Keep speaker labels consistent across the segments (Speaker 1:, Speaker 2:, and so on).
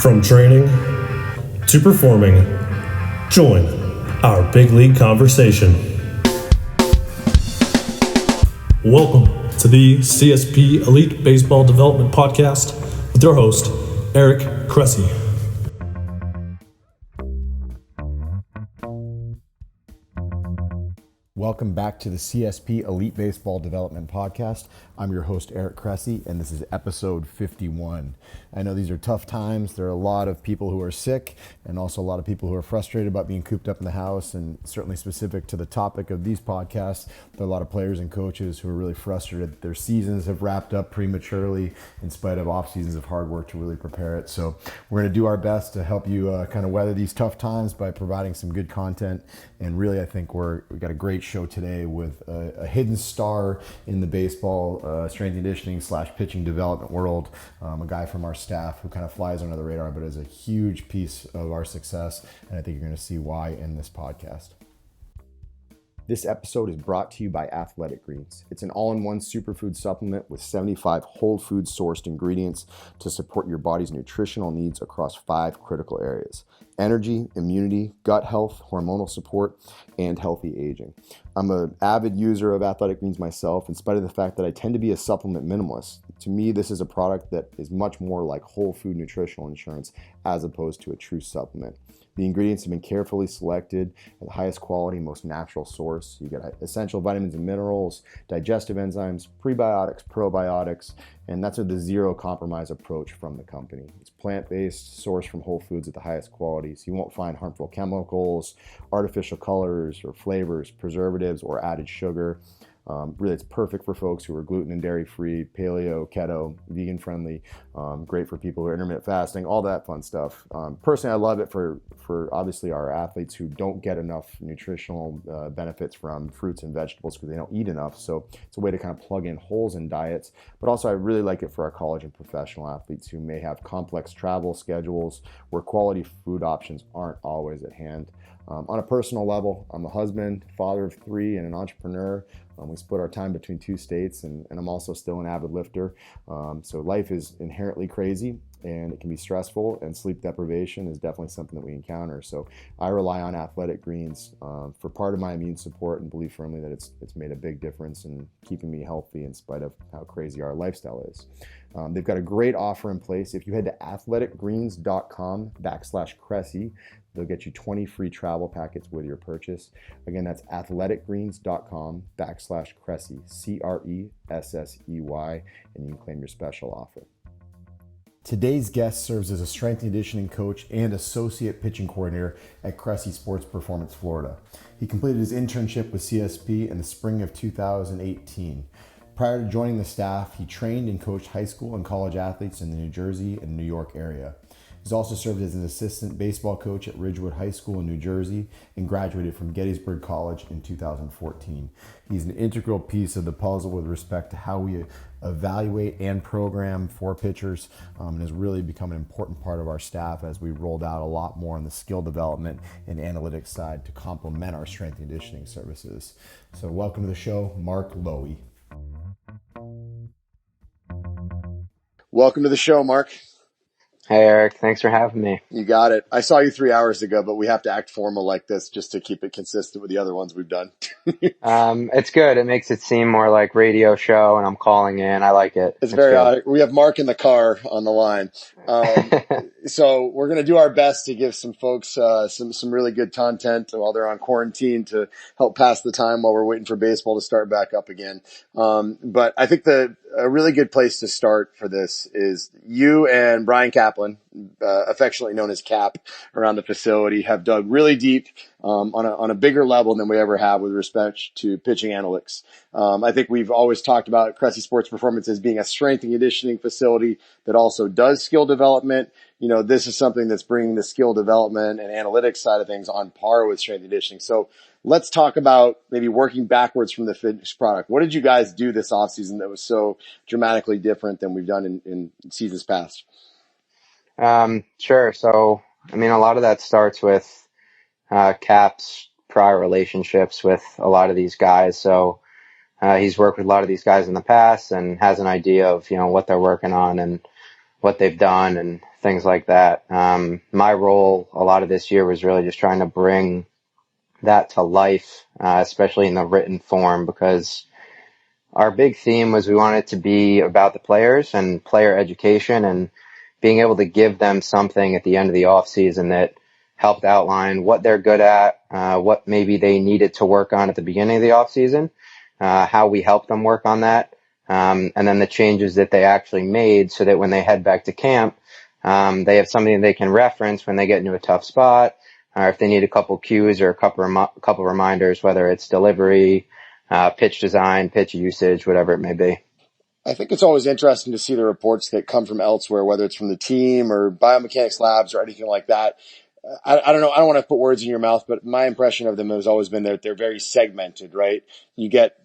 Speaker 1: From training to performing, join our big league conversation. Welcome to the CSP Elite Baseball Development Podcast with your host, Eric Cressey.
Speaker 2: Welcome back to the CSP Elite Baseball Development Podcast. I'm your host, Eric Cressey, and this is episode 51. I know these are tough times. There are a lot of people who are sick and also a lot of people who are frustrated about being cooped up in the house, and certainly specific to the topic of these podcasts, there are a lot of players and coaches who are really frustrated that their seasons have wrapped up prematurely in spite of off seasons of hard work to really prepare it. So we're going to do our best to help you kind of weather these tough times by providing some good content. And really, I think we got a great show today with a hidden star in the baseball strength and conditioning / pitching development world, a guy from our staff who kind of flies under the radar but is a huge piece of our success, and I think you're going to see why in this podcast. This episode is brought to you by Athletic Greens. It's an all-in-one superfood supplement with 75 whole food sourced ingredients to support your body's nutritional needs across 5 critical areas: energy, immunity, gut health, hormonal support, and healthy aging. I'm an avid user of Athletic Greens myself, in spite of the fact that I tend to be a supplement minimalist. To me, this is a product that is much more like whole food nutritional insurance as opposed to a true supplement. The ingredients have been carefully selected at the highest quality, most natural source. You get essential vitamins and minerals, digestive enzymes, prebiotics, probiotics, and that's the zero compromise approach from the company. It's plant-based, sourced from whole foods at the highest quality, so you won't find harmful chemicals, artificial colors or flavors, preservatives, or added sugar. Really, it's perfect for folks who are gluten and dairy free, paleo, keto, vegan friendly, great for people who are intermittent fasting, all that fun stuff. Personally, I love it for obviously our athletes who don't get enough nutritional benefits from fruits and vegetables because they don't eat enough. So it's a way to kind of plug in holes in diets. But also I really like it for our college and professional athletes who may have complex travel schedules where quality food options aren't always at hand. On a personal level, I'm a husband, father of 3, and an entrepreneur. We split our time between 2 states, and I'm also still an avid lifter. So life is inherently crazy, and it can be stressful, and sleep deprivation is definitely something that we encounter. So I rely on Athletic Greens for part of my immune support, and believe firmly that it's made a big difference in keeping me healthy in spite of how crazy our lifestyle is. They've got a great offer in place. If you head to athleticgreens.com/Cressey, they'll get you 20 free travel packets with your purchase. Again, that's athleticgreens.com/Cressey, CRESSEY, and you can claim your special offer. Today's guest serves as a strength and conditioning coach and associate pitching coordinator at Cressey Sports Performance, Florida. He completed his internship with CSP in the spring of 2018. Prior to joining the staff, he trained and coached high school and college athletes in the New Jersey and New York area. He's also served as an assistant baseball coach at Ridgewood High School in New Jersey and graduated from Gettysburg College in 2014. He's an integral piece of the puzzle with respect to how we evaluate and program for pitchers, and has really become an important part of our staff as we rolled out a lot more on the skill development and analytics side to complement our strength and conditioning services. So welcome to the show, Mark Lowy. Welcome to the show, Mark.
Speaker 3: Hey, Eric. Thanks for having me.
Speaker 2: You got it. I saw you 3 hours ago, but we have to act formal like this just to keep it consistent with the other ones we've done.
Speaker 3: It's good. It makes it seem more like radio show, and I'm calling in. I like it.
Speaker 2: It's very odd. We have Mark in the car on the line. So we're going to do our best to give some folks some really good content while they're on quarantine to help pass the time while we're waiting for baseball to start back up again. But I think a really good place to start for this is you and Brian Kaplan, affectionately known as Cap, around the facility, have dug really deep on a bigger level than we ever have with respect to pitching analytics. I think we've always talked about Cressey Sports Performance as being a strength and conditioning facility that also does skill development. You know, this is something that's bringing the skill development and analytics side of things on par with strength and conditioning. So let's talk about maybe working backwards from the finished product. What did you guys do this offseason that was so dramatically different than we've done in seasons past?
Speaker 3: Sure. So, I mean, a lot of that starts with Cap's prior relationships with a lot of these guys. So he's worked with a lot of these guys in the past and has an idea of, what they're working on and what they've done and things like that. My role a lot of this year was really just trying to bring that to life, especially in the written form, because our big theme was we wanted it to be about the players and player education and being able to give them something at the end of the off season that helped outline what they're good at, what maybe they needed to work on at the beginning of the off season, how we helped them work on that, and then the changes that they actually made so that when they head back to camp, they have something they can reference when they get into a tough spot, or if they need a couple cues or a couple reminders, whether it's delivery, pitch design, pitch usage, whatever it may be.
Speaker 4: I think it's always interesting to see the reports that come from elsewhere, whether it's from the team or biomechanics labs or anything like that. I don't know. I don't want to put words in your mouth, but my impression of them has always been that they're very segmented, right? You get,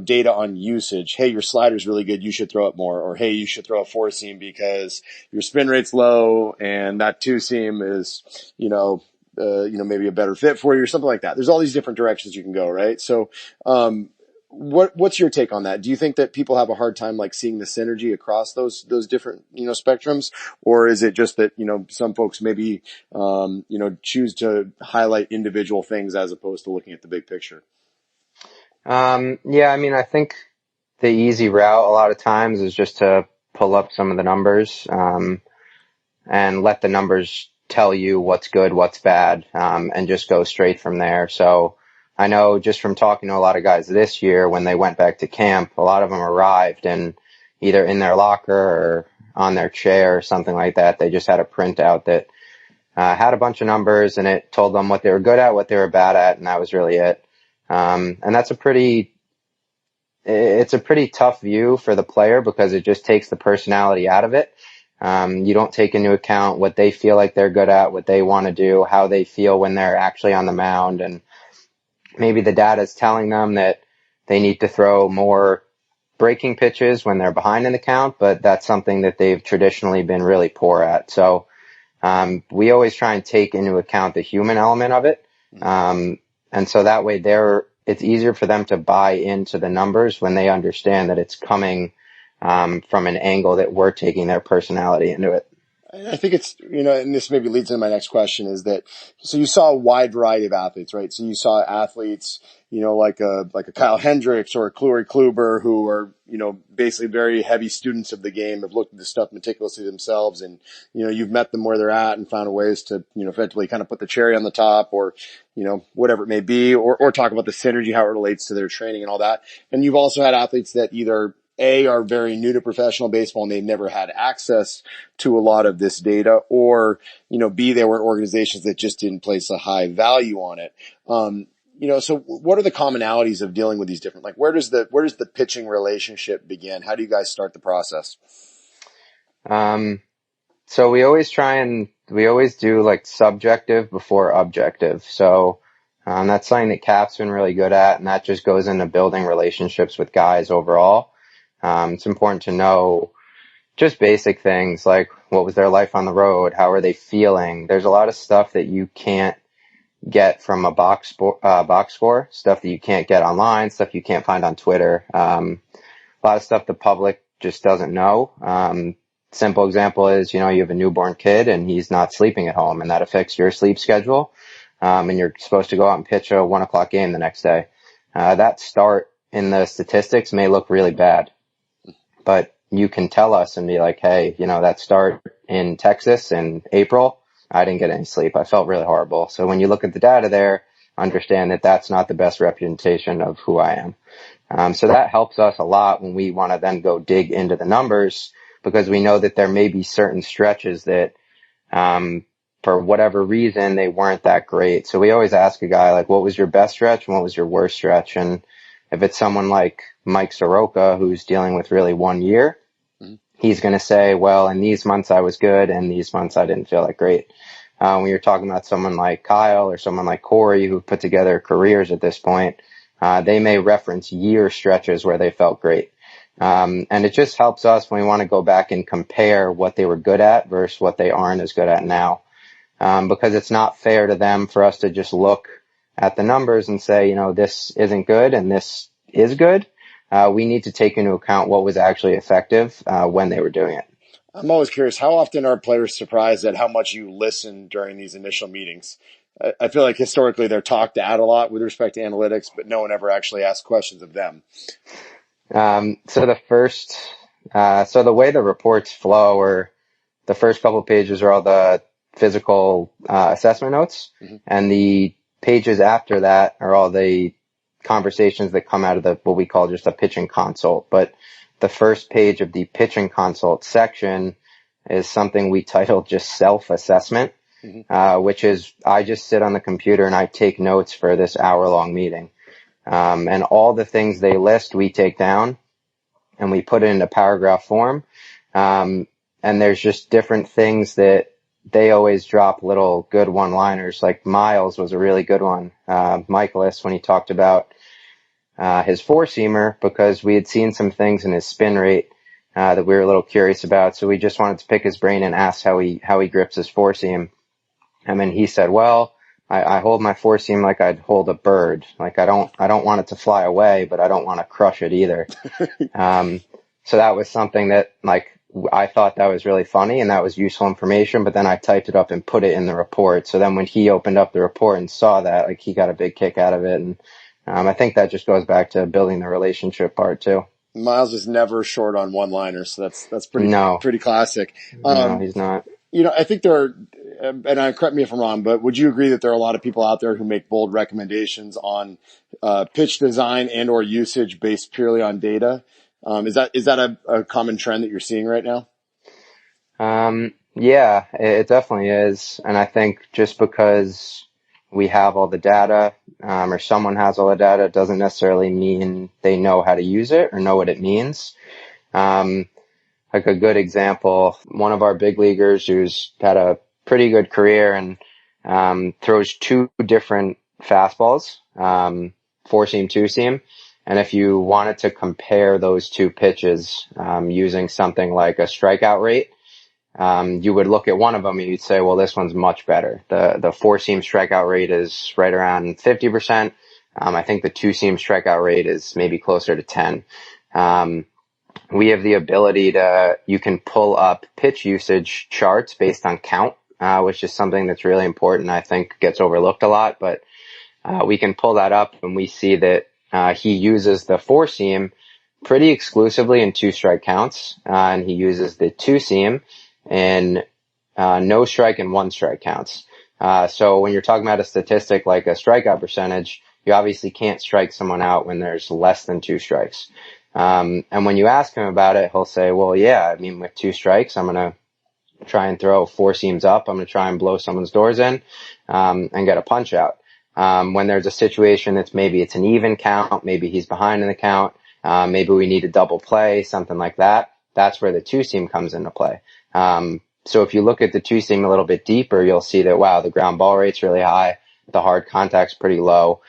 Speaker 4: data on usage. Hey, your slider's really good. You should throw it more. Or, hey, you should throw a 4-seam because your spin rate's low and that 2-seam is, maybe a better fit for you or something like that. There's all these different directions you can go, right? So, what's your take on that? Do you think that people have a hard time like seeing the synergy across those different, spectrums? Or is it just that, some folks maybe, choose to highlight individual things as opposed to looking at the big picture?
Speaker 3: I think the easy route a lot of times is just to pull up some of the numbers, and let the numbers tell you what's good, what's bad, and just go straight from there. So I know just from talking to a lot of guys this year, when they went back to camp, a lot of them arrived and either in their locker or on their chair or something like that, they just had a printout that had a bunch of numbers and it told them what they were good at, what they were bad at, and that was really it. And it's a pretty tough view for the player because it just takes the personality out of it. You don't take into account what they feel like they're good at, what they want to do, how they feel when they're actually on the mound, and maybe the data is telling them that they need to throw more breaking pitches when they're behind in the count, but that's something that they've traditionally been really poor at. So we always try and take into account the human element of it. And so that way it's easier for them to buy into the numbers when they understand that it's coming from an angle that we're taking their personality into it.
Speaker 4: I think it's, and this maybe leads into my next question is that, so you saw a wide variety of athletes, right? So you saw athletes, like a Kyle Hendricks or a Kluwer Kluber who are, basically very heavy students of the game, have looked at this stuff meticulously themselves. And, you've met them where they're at and found ways to, effectively kind of put the cherry on the top or, whatever it may be, or talk about the synergy, how it relates to their training and all that. And you've also had athletes that either A, are very new to professional baseball and they never had access to a lot of this data, or, B, they were in organizations that just didn't place a high value on it. So what are the commonalities of dealing with these different, like where does the pitching relationship begin? How do you guys start the process?
Speaker 3: So we always do like subjective before objective. So, that's something that Cap's been really good at, and that just goes into building relationships with guys overall. It's important to know just basic things like what was their life on the road? How are they feeling? There's a lot of stuff that you can't get from a box score, stuff that you can't get online, stuff you can't find on Twitter. A lot of stuff the public just doesn't know. Simple example is, you have a newborn kid and he's not sleeping at home and that affects your sleep schedule. And you're supposed to go out and pitch a 1:00 game the next day. That start in the statistics may look really bad, but you can tell us and be like, hey, that start in Texas in April, I didn't get any sleep. I felt really horrible. So when you look at the data there, understand that that's not the best representation of who I am. So that helps us a lot when we want to then go dig into the numbers, because we know that there may be certain stretches that, for whatever reason, they weren't that great. So we always ask a guy, like, what was your best stretch and what was your worst stretch? And if it's someone like Mike Soroka, who's dealing with really 1 year, he's going to say, well, in these months I was good and these months I didn't feel that great. When you're talking about someone like Kyle or someone like Corey, who put together careers at this point, they may reference year stretches where they felt great. And it just helps us when we want to go back and compare what they were good at versus what they aren't as good at now. Because it's not fair to them for us to just look at the numbers and say, this isn't good and this is good. We need to take into account what was actually effective when they were doing it.
Speaker 4: I'm always curious, how often are players surprised at how much you listen during these initial meetings? I feel like historically they're talked at a lot with respect to analytics, but no one ever actually asks questions of them.
Speaker 3: So the way the reports flow, or the first couple of pages are all the physical assessment notes, and the pages after that are all the conversations that come out of what we call just a pitching consult. But the first page of the pitching consult section is something we titled just self-assessment, which is I just sit on the computer and I take notes for this hour-long meeting. And all the things they list, we take down and we put it into paragraph form. And there's just different things that they always drop little good one-liners. Like Miles was a really good one. Michaelis, when he talked about his four-seamer, because we had seen some things in his spin rate that we were a little curious about. So we just wanted to pick his brain and ask how he grips his four-seam. And then he said, well, I hold my four-seam like I'd hold a bird. Like I don't want it to fly away, but I don't want to crush it either. So that was something that I thought that was really funny and that was useful information, but then I typed it up and put it in the report. So then when he opened up the report and saw that, he got a big kick out of it. And I think that just goes back to building the relationship part too.
Speaker 4: Miles is never short on one-liners, so that's pretty classic.
Speaker 3: No, he's not.
Speaker 4: I think there are, and correct me if I'm wrong, but would you agree that there are a lot of people out there who make bold recommendations on pitch design and or usage based purely on data? Is that a common trend that you're seeing right now?
Speaker 3: Yeah, it definitely is. And I think just because we have all the data, or someone has all the data, doesn't necessarily mean they know how to use it or know what it means. Like a good example, one of our big leaguers who's had a pretty good career and throws two different fastballs, four-seam, two-seam. And if you wanted to compare those two pitches using something like a strikeout rate, you would look at one of them and you'd say, well, this one's much better. The four-seam strikeout rate is right around 50%. I think the two-seam strikeout rate is maybe closer to 10. We have the ability you can pull up pitch usage charts based on count, which is something that's really important. I think gets overlooked a lot, but we can pull that up and we see that he uses the four seam pretty exclusively in two strike counts, and he uses the two seam in no strike and one strike counts. So when you're talking about a statistic like a strikeout percentage, you obviously can't strike someone out when there's less than two strikes. And when you ask him about it, he'll say, well, yeah, I mean, with two strikes, I'm going to try and throw four seams up. I'm going to try and blow someone's doors in, and get a punch out. When there's a situation that's maybe it's an even count, maybe he's behind in the count, maybe we need a double play, something like that. That's where the two seam comes into play. So if you look at the two seam a little bit deeper, you'll see that, wow, the ground ball rate's really high. The hard contact's pretty low.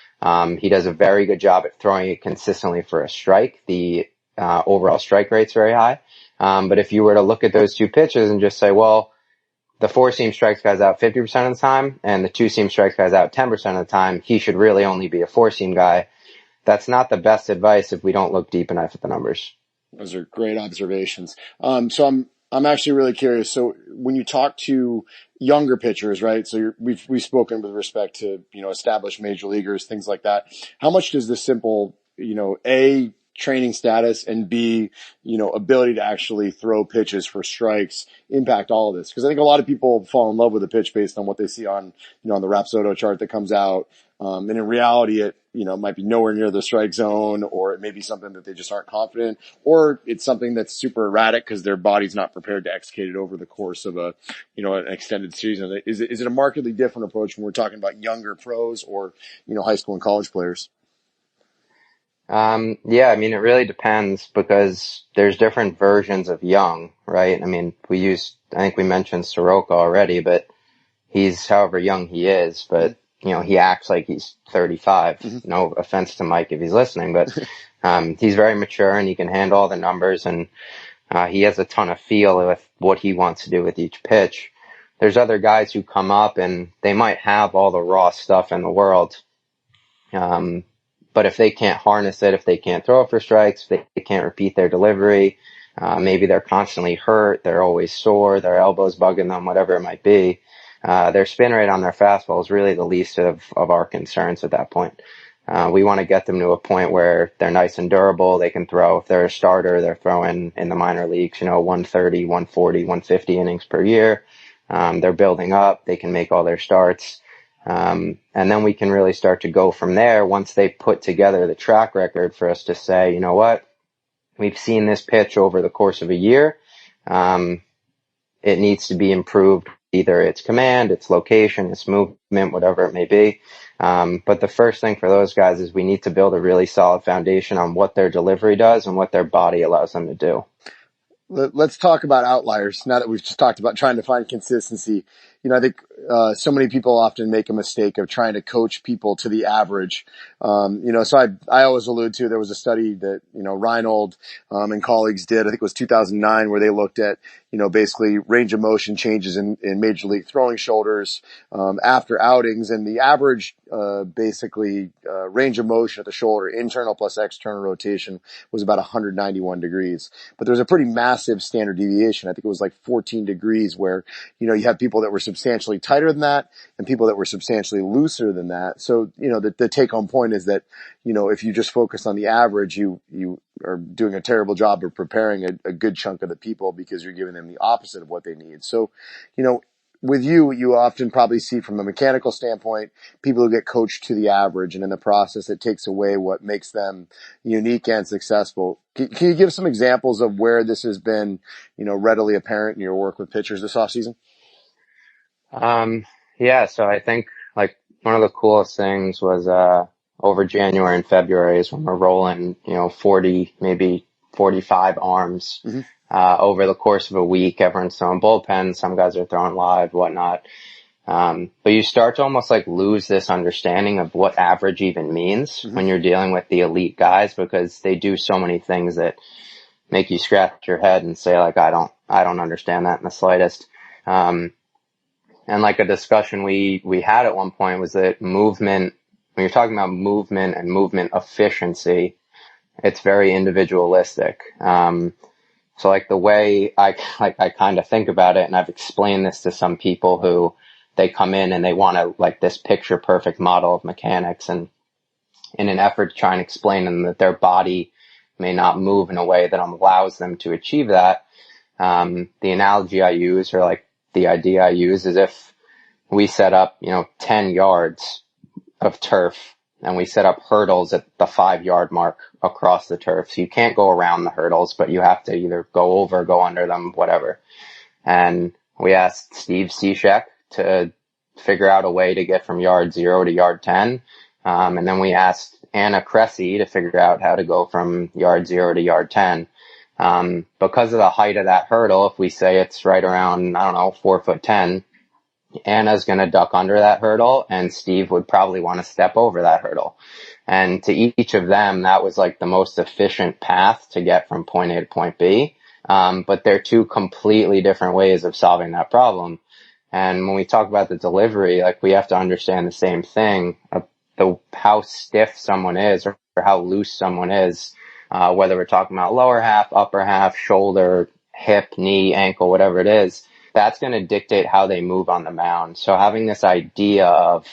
Speaker 3: He does a very good job at throwing it consistently for a strike. The overall strike rate's very high. But if you were to look at those two pitches and just say, well, the four seam strikes guys out 50% of the time and the two seam strikes guys out 10% of the time, he should really only be a four seam guy. That's not the best advice if we don't look deep enough at the numbers.
Speaker 4: Those are great observations. So I'm actually really curious. So when you talk to younger pitchers, right? So we've spoken with respect to, established major leaguers, things like that. How much does the simple, A, training status, and B, ability to actually throw pitches for strikes impact all of this? Because I think a lot of people fall in love with a pitch based on what they see on, on the Rapsodo chart that comes out. And in reality, it, might be nowhere near the strike zone, or it may be something that they just aren't confident, or it's something that's super erratic because their body's not prepared to execute it over the course of an extended season. Is it a markedly different approach when we're talking about younger pros or, high school and college players?
Speaker 3: Yeah, I mean, it really depends because there's different versions of young, right? I mean, I think we mentioned Soroka already, but he's however young he is, but he acts like he's 35. Mm-hmm. No offense to Mike if he's listening, but he's very mature and he can handle all the numbers, and he has a ton of feel with what he wants to do with each pitch. There's other guys who come up and they might have all the raw stuff in the world, but if they can't harness it, if they can't throw it for strikes, if they can't repeat their delivery, Maybe they're constantly hurt, they're always sore, their elbows bugging them, whatever it might be. Their spin rate on their fastball is really the least of our concerns at that point. We want to get them to a point where they're nice and durable. They can throw. If they're a starter, they're throwing in the minor leagues, 130, 140, 150 innings per year. They're building up. They can make all their starts. And then we can really start to go from there once they put together the track record for us to say, you know what, we've seen this pitch over the course of a year. It needs to be improved, either its command, its location, its movement, whatever it may be. But the first thing for those guys is we need to build a really solid foundation on what their delivery does and what their body allows them to do.
Speaker 4: Let's talk about outliers now that we've just talked about trying to find consistency. I think so many people often make a mistake of trying to coach people to the average. So I always allude to, there was a study that, Reinhold and colleagues did, I think it was 2009, where they looked at, basically range of motion changes in major league throwing shoulders after outings, and the average range of motion at the shoulder, internal plus external rotation, was about 191 degrees. But there's a pretty massive standard deviation. I think it was like 14 degrees where, you have people that were substantially tighter than that and people that were substantially looser than that. So, the take home point is that, if you just focus on the average, you are doing a terrible job of preparing a good chunk of the people, because you're giving them the opposite of what they need. So, with you often probably see, from a mechanical standpoint, people who get coached to the average, and in the process it takes away what makes them unique and successful. Can you give some examples of where this has been, readily apparent in your work with pitchers this offseason?
Speaker 3: Yeah, so I think like one of the coolest things was, over January and February is when we're rolling, 40, maybe 45 arms, over the course of a week. Everyone's throwing bullpens. Some guys are throwing live, whatnot. But you start to almost like lose this understanding of what average even means when you're dealing with the elite guys, because they do so many things that make you scratch your head and say, like, I don't understand that in the slightest. And like a discussion we had at one point was that movement, when you're talking about movement and movement efficiency, it's very individualistic. So like the way I kind of think about it, and I've explained this to some people who they come in and they want to like this picture perfect model of mechanics, and in an effort to try and explain them that their body may not move in a way that allows them to achieve that. The analogy I use, or like the idea I use, is if we set up, 10 yards of turf and we set up hurdles at the 5-yard mark across the turf. So you can't go around the hurdles, but you have to either go over, go under them, whatever. And we asked Steve Cishek to figure out a way to get from yard 0 to yard 10. And then we asked Anna Cressey to figure out how to go from yard 0 to yard 10. Because of the height of that hurdle, if we say it's right around, 4'10", Anna's going to duck under that hurdle, and Steve would probably want to step over that hurdle. And to each of them, that was like the most efficient path to get from point A to point B. But they're two completely different ways of solving that problem. And when we talk about the delivery, like we have to understand the same thing, how stiff someone is or how loose someone is. Whether we're talking about lower half, upper half, shoulder, hip, knee, ankle, whatever it is, that's going to dictate how they move on the mound. So having this idea of,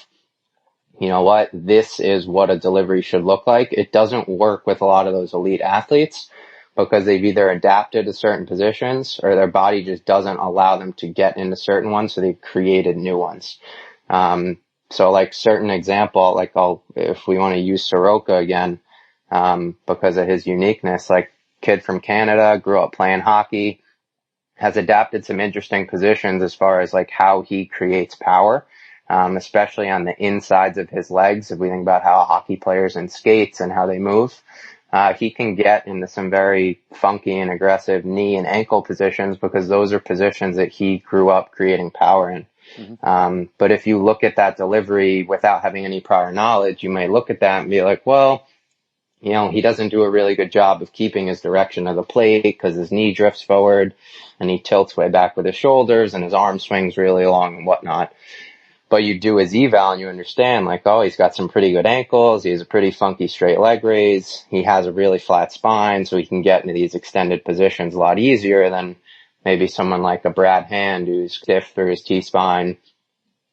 Speaker 3: this is what a delivery should look like, it doesn't work with a lot of those elite athletes, because they've either adapted to certain positions or their body just doesn't allow them to get into certain ones, so they've created new ones. So like certain example, like if we want to use Soroka again, because of his uniqueness, like kid from Canada, grew up playing hockey, has adapted some interesting positions as far as like how he creates power, especially on the insides of his legs. If we think about how hockey players in skates and how they move, he can get into some very funky and aggressive knee and ankle positions, because those are positions that he grew up creating power in. But if you look at that delivery without having any prior knowledge, you may look at that and be like, well, he doesn't do a really good job of keeping his direction of the plate because his knee drifts forward and he tilts way back with his shoulders and his arm swings really long and whatnot. But you do his eval and you understand, like, oh, he's got some pretty good ankles. He has a pretty funky straight leg raise. He has a really flat spine, so he can get into these extended positions a lot easier than maybe someone like a Brad Hand who's stiff through his T-spine.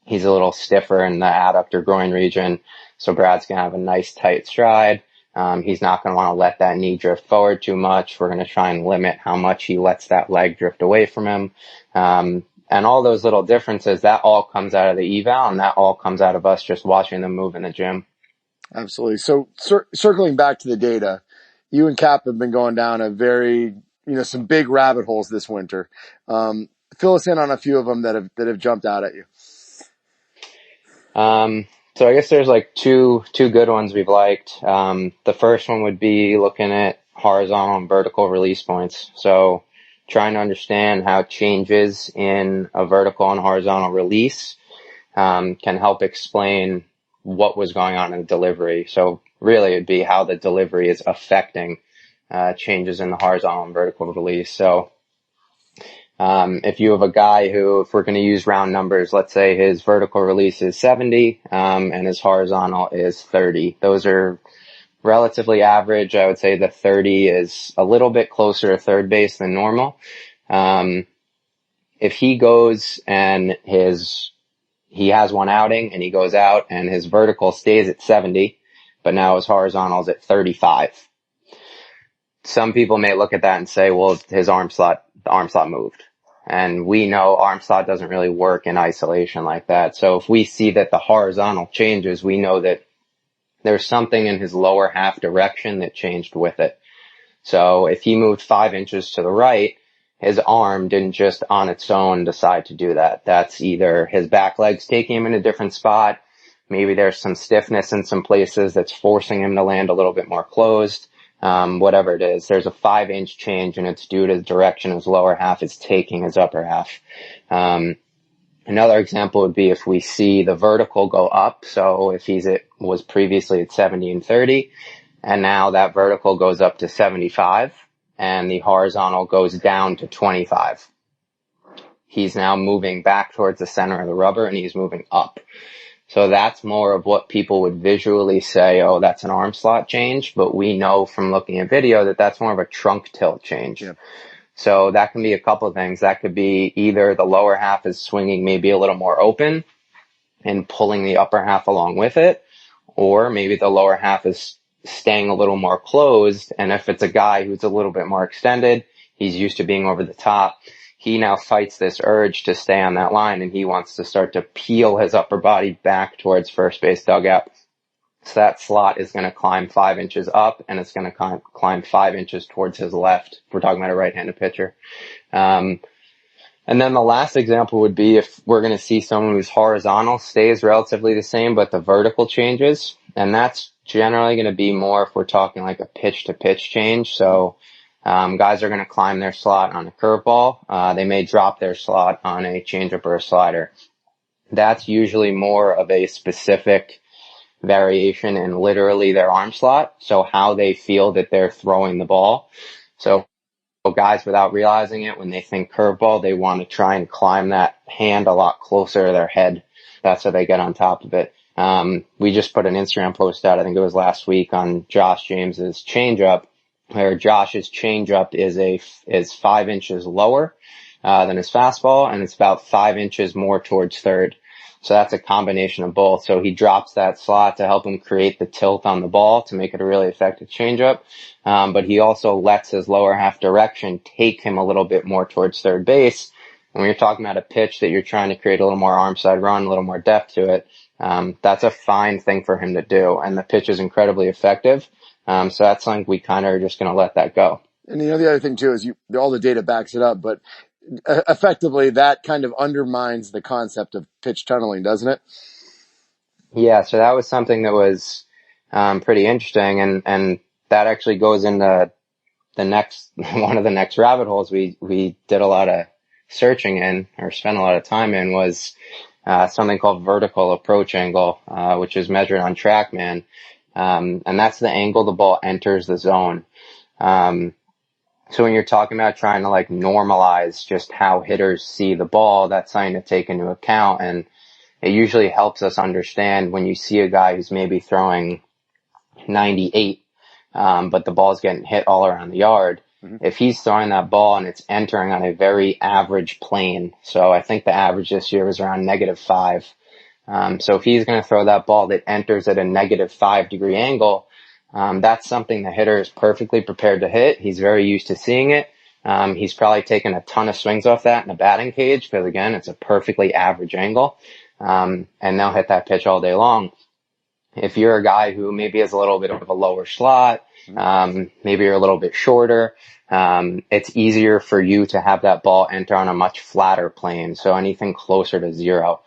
Speaker 3: He's a little stiffer in the adductor groin region, so Brad's going to have a nice tight stride. He's not going to want to let that knee drift forward too much. We're going to try and limit how much he lets that leg drift away from him. And all those little differences, that all comes out of the eval, and that all comes out of us just watching them move in the gym.
Speaker 4: Absolutely. So circling back to the data, you and Cap have been going down a very, some big rabbit holes this winter. Fill us in on a few of them that have jumped out at you.
Speaker 3: So I guess there's like two good ones we've liked. The first one would be looking at horizontal and vertical release points. So trying to understand how changes in a vertical and horizontal release can help explain what was going on in the delivery. So really it'd be how the delivery is affecting changes in the horizontal and vertical release. So if you have a guy who, if we're going to use round numbers, let's say his vertical release is 70 and his horizontal is 30. Those are relatively average. I would say the 30 is a little bit closer to third base than normal. If he goes and he has one outing and he goes out and his vertical stays at 70, but now his horizontal is at 35. Some people may look at that and say, well, the arm slot moved. And we know arm slot doesn't really work in isolation like that. So if we see that the horizontal changes, we know that there's something in his lower half direction that changed with it. So if he moved 5 inches to the right, his arm didn't just on its own decide to do that. That's either his back leg's taking him in a different spot. Maybe there's some stiffness in some places that's forcing him to land a little bit more closed. Whatever it is, there's a 5-inch change and it's due to the direction his lower half is taking his upper half. Another example would be if we see the vertical go up. So if was previously at 70 and 30, and now that vertical goes up to 75 and the horizontal goes down to 25. He's now moving back towards the center of the rubber and he's moving up. So that's more of what people would visually say, oh, that's an arm slot change. But we know from looking at video that that's more of a trunk tilt change. Yep. So that can be a couple of things. That could be either the lower half is swinging maybe a little more open and pulling the upper half along with it, or maybe the lower half is staying a little more closed. And if it's a guy who's a little bit more extended, he's used to being over the top. He now fights this urge to stay on that line and he wants to start to peel his upper body back towards first base dugout. So that slot is going to climb 5 inches up and it's going to climb 5 inches towards his left. If we're talking about a right-handed pitcher. And then the last example would be if we're going to see someone whose horizontal stays relatively the same, but the vertical changes. And that's generally going to be more if we're talking like a pitch to pitch change. So guys are going to climb their slot on a curveball. They may drop their slot on a changeup or a slider. That's usually more of a specific variation in literally their arm slot. So how they feel that they're throwing the ball. So guys, without realizing it, when they think curveball, they want to try and climb that hand a lot closer to their head. That's how they get on top of it. We just put an Instagram post out, I think it was last week, on Josh James's changeup. Where Josh's changeup is 5 inches lower than his fastball, and it's about 5 inches more towards third. So that's a combination of both. So he drops that slot to help him create the tilt on the ball to make it a really effective changeup. But he also lets his lower half direction take him a little bit more towards third base. When you're talking about a pitch that you're trying to create a little more arm side run, a little more depth to it, that's a fine thing for him to do. And the pitch is incredibly effective. So that's something we kind of are just going to let that go.
Speaker 4: And the other thing too is all the data backs it up, but effectively that kind of undermines the concept of pitch tunneling, doesn't it?
Speaker 3: Yeah. So that was something that was, pretty interesting. And that actually goes into one of the next rabbit holes we did a lot of searching in or spent a lot of time in was, something called vertical approach angle, which is measured on TrackMan. And that's the angle the ball enters the zone. So when you're talking about trying to like normalize just how hitters see the ball, that's something to take into account. And it usually helps us understand when you see a guy who's maybe throwing 98, but the ball's getting hit all around the yard. If he's throwing that ball and it's entering on a very average plane, so I think the average this year was around -5. So if he's going to throw that ball that enters at a -5 degree angle, that's something the hitter is perfectly prepared to hit. He's very used to seeing it. He's probably taken a ton of swings off that in the batting cage because, again, it's a perfectly average angle. And they'll hit that pitch all day long. If you're a guy who maybe has a little bit of a lower slot, maybe you're a little bit shorter, it's easier for you to have that ball enter on a much flatter plane. So anything closer to 0.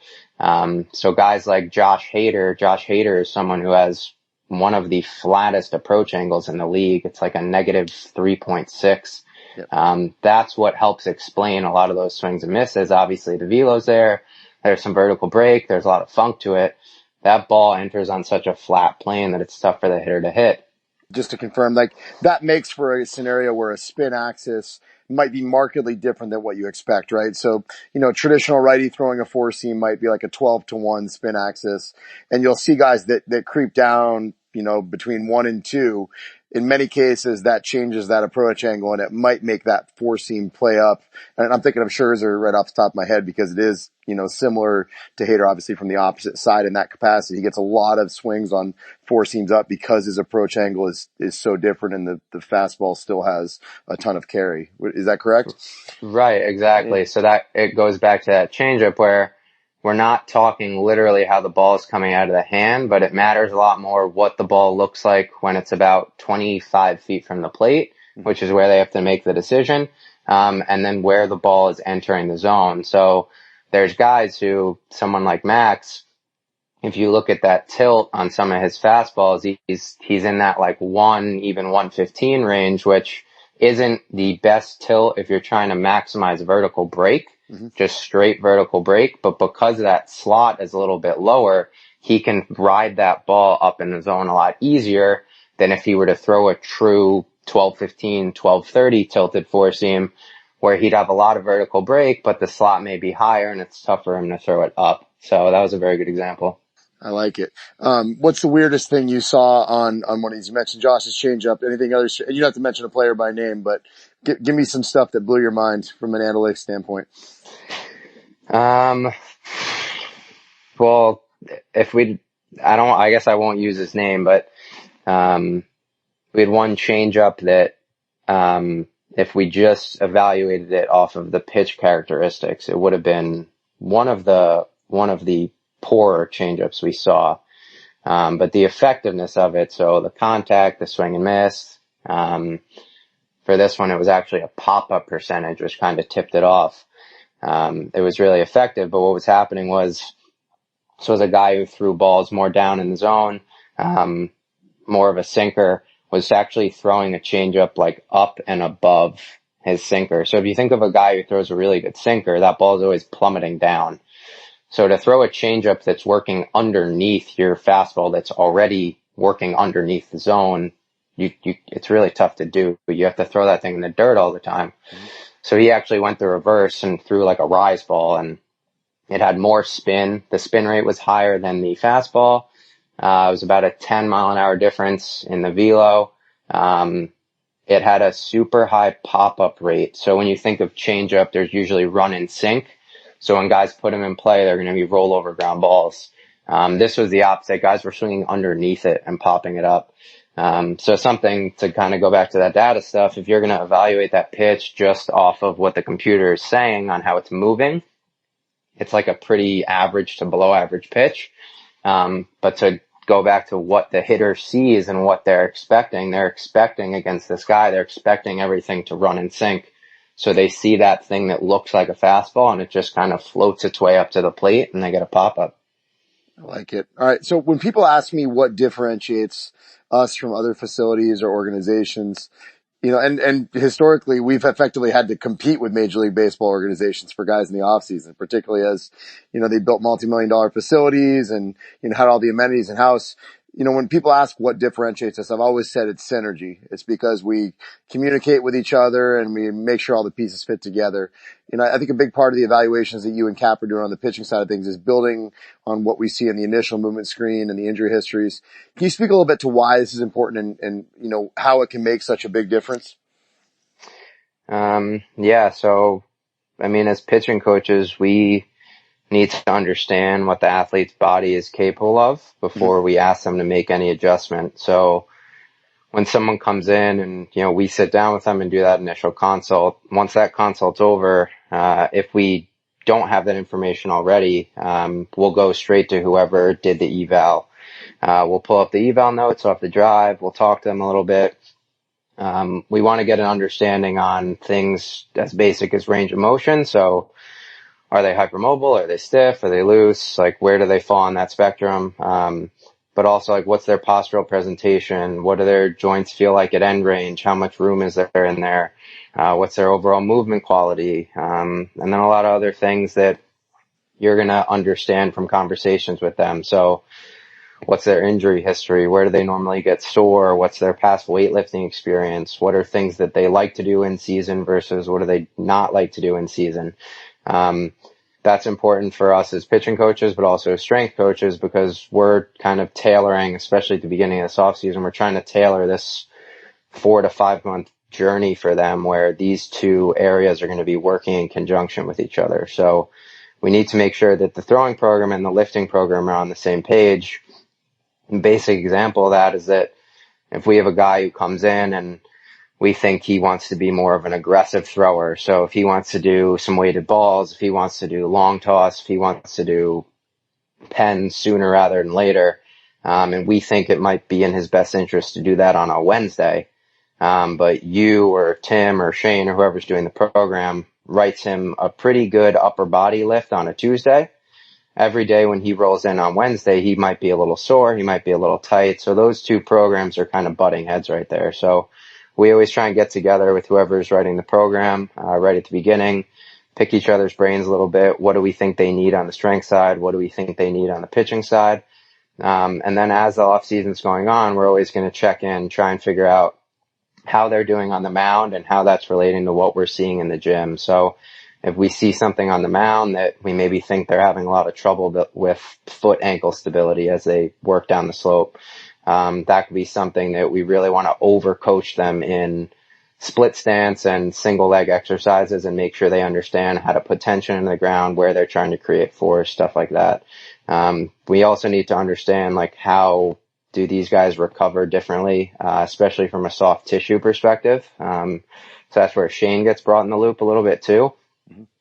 Speaker 3: So guys like Josh Hader is someone who has one of the flattest approach angles in the league. It's like a -3.6.
Speaker 4: Yep.
Speaker 3: That's what helps explain a lot of those swings and misses. Obviously the velo's there. There's some vertical break. There's a lot of funk to it. That ball enters on such a flat plane that it's tough for the hitter to hit.
Speaker 4: Just to confirm, like that makes for a scenario where a spin axis might be markedly different than what you expect, right? So, traditional righty throwing a 4-seam might be like a 12-to-1 spin axis, and you'll see guys that creep down, between 1 and 2. In many cases, that changes that approach angle, and it might make that 4-seam play up. And I'm thinking of Scherzer right off the top of my head because it is, similar to Hader, obviously from the opposite side in that capacity. He gets a lot of swings on 4-seams up because his approach angle is so different, and the fastball still has a ton of carry. Is that correct?
Speaker 3: Right, exactly. So that it goes back to that changeup where we're not talking literally how the ball is coming out of the hand, but it matters a lot more what the ball looks like when it's about 25 feet from the plate, which is where they have to make the decision, and then where the ball is entering the zone. So there's guys who, someone like Max, if you look at that tilt on some of his fastballs, he's in that like 115 range, which isn't the best tilt if you're trying to maximize vertical break. Just straight vertical break, but because that slot is a little bit lower, he can ride that ball up in the zone a lot easier than if he were to throw a true 12-15, 12-30 tilted 4-seam, where he'd have a lot of vertical break, but the slot may be higher and it's tough for him to throw it up. So that was a very good example.
Speaker 4: I like it. What's the weirdest thing you saw on one of these? You mentioned Josh's changeup. Anything else? You don't have to mention a player by name, but give me some stuff that blew your mind from an analytics standpoint.
Speaker 3: Well, I guess I won't use his name, but, we had one changeup that, if we just evaluated it off of the pitch characteristics, it would have been one of the poorer changeups we saw. But the effectiveness of it, so the contact, the swing and miss, for this one, it was actually a pop-up percentage, which kind of tipped it off. It was really effective, but what was happening was, this was a guy who threw balls more down in the zone, more of a sinker, was actually throwing a changeup like up and above his sinker. So if you think of a guy who throws a really good sinker, that ball is always plummeting down. So to throw a changeup that's working underneath your fastball that's already working underneath the zone, it's really tough to do. But you have to throw that thing in the dirt all the time. So he actually went the reverse and threw like a rise ball, and it had more spin. The spin rate was higher than the fastball. It was about a 10-mile-an-hour difference in the velo. It had a super high pop-up rate. So when you think of changeup, there's usually run and sink. So when guys put them in play, they're going to be rollover ground balls. This was the opposite. Guys were swinging underneath it and popping it up. So something to kind of go back to that data stuff, if you're going to evaluate that pitch just off of what the computer is saying on how it's moving, it's like a pretty average to below average pitch. But to go back to what the hitter sees and what they're expecting against this guy, they're expecting everything to run and sink. So they see that thing that looks like a fastball and it just kind of floats its way up to the plate and they get a pop-up.
Speaker 4: I like it. All right. So when people ask me what differentiates us from other facilities or organizations, and historically we've effectively had to compete with Major League Baseball organizations for guys in the off season, particularly as, they built multi-million-dollar facilities and, had all the amenities in house. when people ask what differentiates us, I've always said it's synergy. It's because we communicate with each other and we make sure all the pieces fit together. I think a big part of the evaluations that you and Cap are doing on the pitching side of things is building on what we see in the initial movement screen and the injury histories. Can you speak a little bit to why this is important and how it can make such a big difference?
Speaker 3: Yeah. So, as pitching coaches, we need to understand what the athlete's body is capable of before we ask them to make any adjustment. So when someone comes in and, we sit down with them and do that initial consult, once that consult's over, if we don't have that information already, we'll go straight to whoever did the eval. We'll pull up the eval notes off the drive. We'll talk to them a little bit. We want to get an understanding on things as basic as range of motion. So are they hypermobile? Are they stiff? Are they loose? Like, where do they fall on that spectrum? But also, like, what's their postural presentation? What do their joints feel like at end range? How much room is there in there? What's their overall movement quality? And then a lot of other things that you're going to understand from conversations with them. So what's their injury history? Where do they normally get sore? What's their past weightlifting experience? What are things that they like to do in season versus what do they not like to do in season? That's important for us as pitching coaches, but also as strength coaches, because we're kind of tailoring, especially at the beginning of this off season, we're trying to tailor this 4 to 5 month journey for them where these two areas are going to be working in conjunction with each other. So we need to make sure that the throwing program and the lifting program are on the same page. A basic example of that is that if we have a guy who comes in and we think he wants to be more of an aggressive thrower. So if he wants to do some weighted balls, if he wants to do long toss, if he wants to do pens sooner rather than later, and we think it might be in his best interest to do that on a Wednesday, but you or Tim or Shane or whoever's doing the program writes him a pretty good upper body lift on a Tuesday. Every day when he rolls in on Wednesday, he might be a little sore, he might be a little tight. So those two programs are kind of butting heads right there. So we always try and get together with whoever's writing the program right at the beginning, pick each other's brains a little bit. What do we think they need on the strength side? What do we think they need on the pitching side? And then as the off season's going on, we're always going to check in, try and figure out how they're doing on the mound and how that's relating to what we're seeing in the gym. So if we see something on the mound that we maybe think they're having a lot of trouble with foot ankle stability as they work down the slope, that could be something that we really want to overcoach them in split stance and single leg exercises and make sure they understand how to put tension in the ground, where they're trying to create force, stuff like that. We also need to understand, like, how do these guys recover differently, especially from a soft tissue perspective. So that's where Shane gets brought in the loop a little bit too.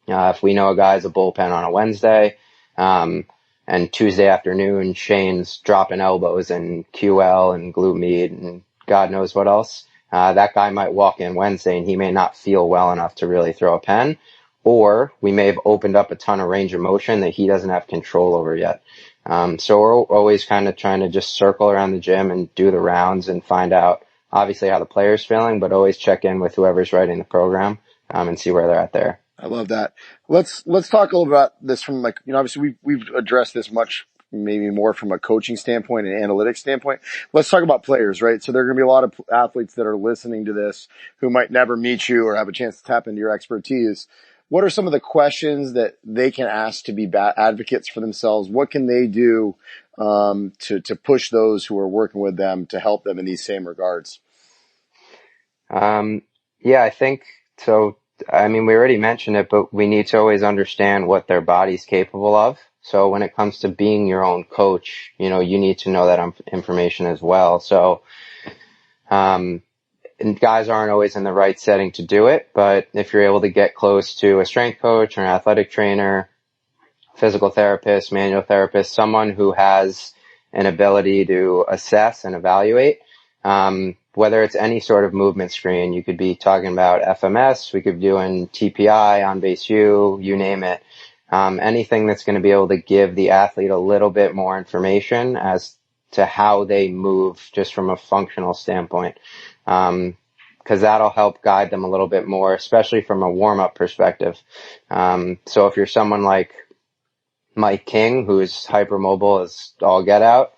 Speaker 3: If we know a guy's a bullpen on a Wednesday, and Tuesday afternoon, Shane's dropping elbows and QL and glute med and God knows what else, that guy might walk in Wednesday and he may not feel well enough to really throw a pen, or we may have opened up a ton of range of motion that he doesn't have control over yet. So we're always kind of trying to just circle around the gym and do the rounds and find out obviously how the player's feeling, but always check in with whoever's writing the program, and see where they're at there.
Speaker 4: I love that. Let's talk a little about this from, like, obviously we've addressed this much, maybe more from a coaching standpoint and analytics standpoint. Let's talk about players, right? So there are going to be a lot of athletes that are listening to this who might never meet you or have a chance to tap into your expertise. What are some of the questions that they can ask to be advocates for themselves? What can they do to push those who are working with them to help them in these same regards?
Speaker 3: Yeah, I think so. We already mentioned it, but we need to always understand what their body's capable of. So when it comes to being your own coach, you need to know that information as well. So, and guys aren't always in the right setting to do it, but if you're able to get close to a strength coach or an athletic trainer, physical therapist, manual therapist, someone who has an ability to assess and evaluate, whether it's any sort of movement screen, you could be talking about FMS, we could be doing TPI, on base U, you name it. Anything that's going to be able to give the athlete a little bit more information as to how they move just from a functional standpoint. Because that'll help guide them a little bit more, especially from a warm-up perspective. So if you're someone like Mike King, who's hypermobile as all get out,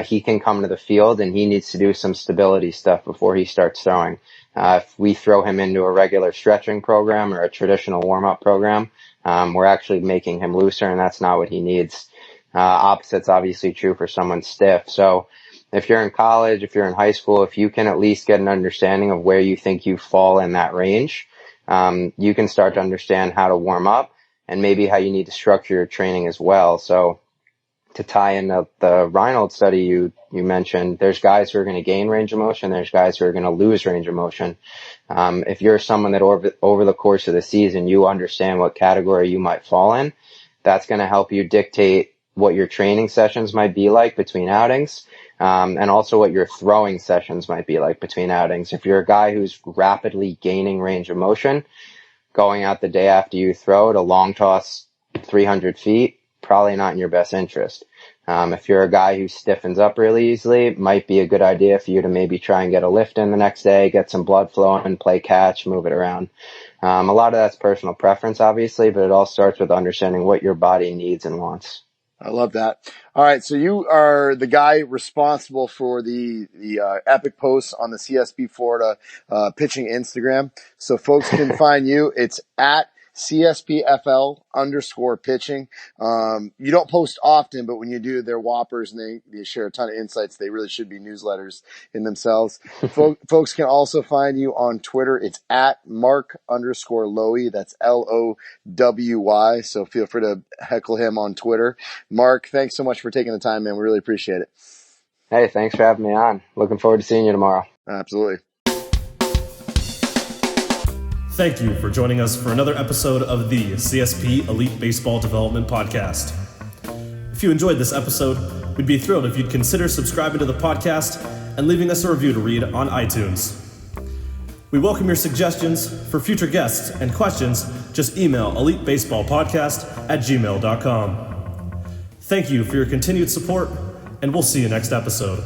Speaker 3: he can come to the field and he needs to do some stability stuff before he starts throwing. If we throw him into a regular stretching program or a traditional warm-up program, we're actually making him looser, and that's not what he needs. Opposite's obviously true for someone stiff. So if you're in college, if you're in high school, if you can at least get an understanding of where you think you fall in that range, you can start to understand how to warm up and maybe how you need to structure your training as well. So to tie in the Reynolds study you mentioned, there's guys who are going to gain range of motion. There's guys who are going to lose range of motion. If you're someone that over the course of the season, you understand what category you might fall in, that's going to help you dictate what your training sessions might be like between outings, and also what your throwing sessions might be like between outings. If you're a guy who's rapidly gaining range of motion, going out the day after you throw to long toss 300 feet, probably not in your best interest. If you're a guy who stiffens up really easily, it might be a good idea for you to maybe try and get a lift in the next day, get some blood flowing, play catch, move it around. A lot of that's personal preference, obviously, but it all starts with understanding what your body needs and wants.
Speaker 4: I love that. All right. So you are the guy responsible for the epic posts on the CSP Florida, pitching Instagram. So folks can find you. It's at CSPFL_pitching. You don't post often, but when you do, they're whoppers and they share a ton of insights. They really should be newsletters in themselves. Folks can also find you on Twitter. It's at Mark_Lowy. That's LOWY. So feel free to heckle him on Twitter. Mark, thanks so much for taking the time, man. We really appreciate it.
Speaker 3: Hey, thanks for having me on. Looking forward to seeing you tomorrow.
Speaker 4: Absolutely.
Speaker 1: Thank you for joining us for another episode of the CSP Elite Baseball Development Podcast. If you enjoyed this episode, we'd be thrilled if you'd consider subscribing to the podcast and leaving us a review to read on iTunes. We welcome your suggestions for future guests and questions. Just email elitebaseballpodcast@gmail.com. Thank you for your continued support, and we'll see you next episode.